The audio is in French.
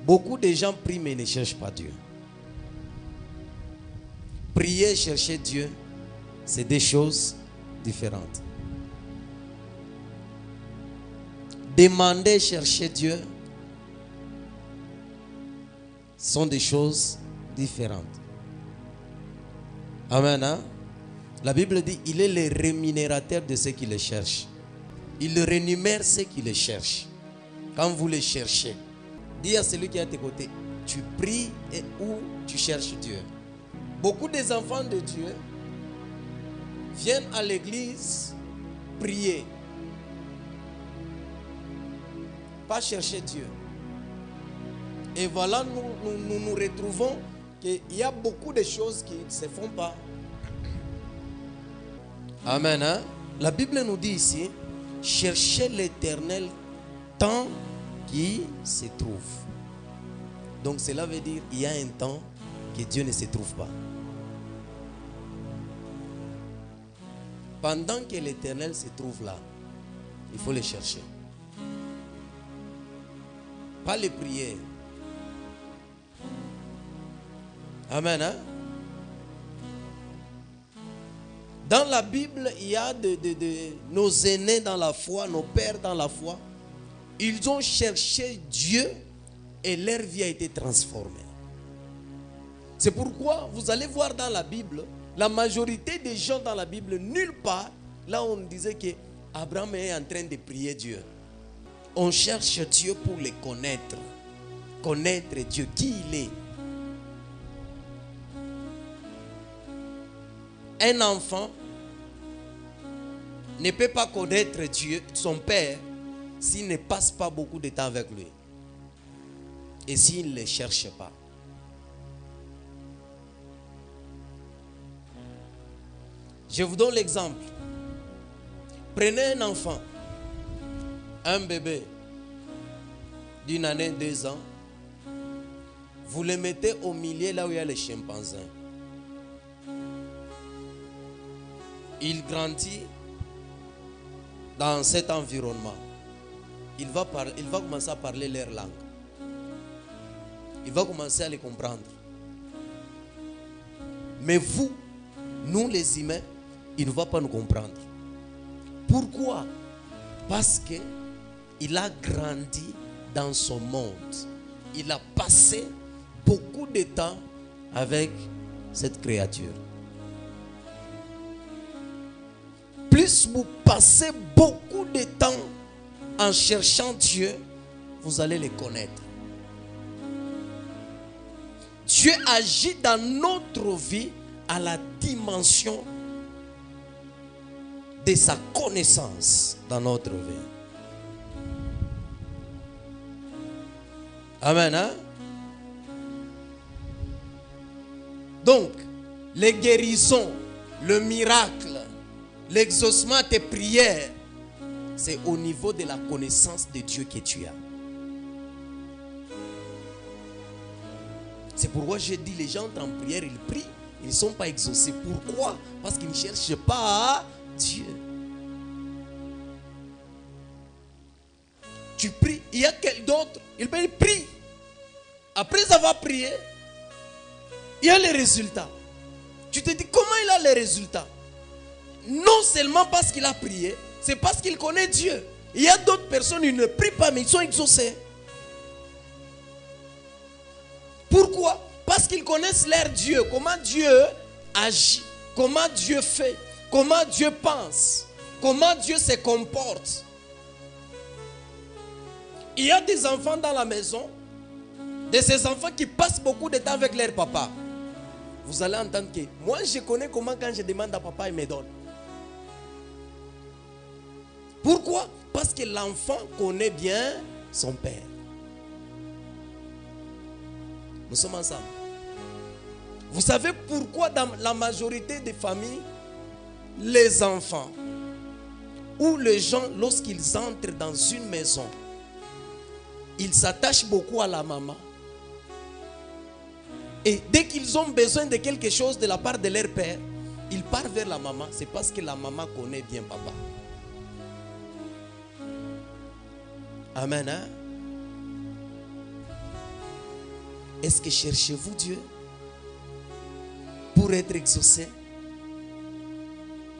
Beaucoup de gens prient mais ne cherchent pas Dieu. Prier et chercher Dieu, c'est des choses différentes. Demander, chercher Dieu sont des choses différentes. Amen. Hein? La Bible dit, il est le rémunérateur de ceux qui le cherchent. Il rémunère ceux qui le cherchent. Quand vous le cherchez, dis à celui qui est à tes côtés, tu pries et où tu cherches Dieu. Beaucoup des enfants de Dieu viennent à l'église prier. Pas chercher Dieu. Et voilà, nous retrouvons qu'il y a beaucoup de choses qui ne se font pas. Amen. Hein? La Bible nous dit ici, cherchez l'Éternel tant qu'il se trouve. Donc cela veut dire qu'il y a un temps que Dieu ne se trouve pas. Pendant que l'Éternel se trouve là, il faut le chercher. Pas les prières. Amen. Hein? Dans la Bible, il y a nos aînés dans la foi, nos pères dans la foi. Ils ont cherché Dieu et leur vie a été transformée. C'est pourquoi vous allez voir dans la Bible, la majorité des gens dans la Bible, nulle part, là on disait que Abraham est en train de prier Dieu. On cherche Dieu pour le connaître. Connaître Dieu, qui il est. Un enfant ne peut pas connaître Dieu, son père, s'il ne passe pas beaucoup de temps avec lui. Et s'il ne le cherche pas. Je vous donne l'exemple. Prenez un enfant, un bébé d'une année, 2 ans. Vous le mettez au milieu là où il y a les chimpanzés. Il grandit dans cet environnement. Il va commencer à parler leur langue. Il va commencer à les comprendre. Mais vous, nous les humains, il ne va pas nous comprendre. Pourquoi? Parce qu'il a grandi dans son monde. Il a passé beaucoup de temps avec cette créature. Plus vous passez beaucoup de temps en cherchant Dieu, vous allez le connaître. Dieu agit dans notre vie à la dimension de sa connaissance dans notre vie. Amen. Hein? Donc, les guérisons, le miracle, l'exaucement de tes prières, c'est au niveau de la connaissance de Dieu que tu as. C'est pourquoi je dis, les gens en prière, ils prient, ils ne sont pas exaucés. Pourquoi? Parce qu'ils ne cherchent pas Dieu. Tu pries, il y a quelqu'un d'autre, il prie. Après avoir prié, il y a les résultats. Tu te dis, comment il a les résultats? Non seulement parce qu'il a prié, c'est parce qu'il connaît Dieu. Il y a d'autres personnes, ils ne prient pas, mais ils sont exaucés. Pourquoi? Parce qu'ils connaissent leur Dieu, comment Dieu agit, comment Dieu fait, comment Dieu pense, comment Dieu se comporte. Il y a des enfants dans la maison, de ces enfants qui passent beaucoup de temps avec leur papa. Vous allez entendre que moi je connais comment quand je demande à papa, il me donne. Pourquoi? Parce que l'enfant connaît bien son père. Nous sommes ensemble. Vous savez pourquoi dans la majorité des familles, les enfants ou les gens, lorsqu'ils entrent dans une maison, ils s'attachent beaucoup à la maman. Et dès qu'ils ont besoin de quelque chose de la part de leur père, ils partent vers la maman. C'est parce que la maman connaît bien papa. Amen. Hein? Est-ce que cherchez-vous Dieu pour être exaucé?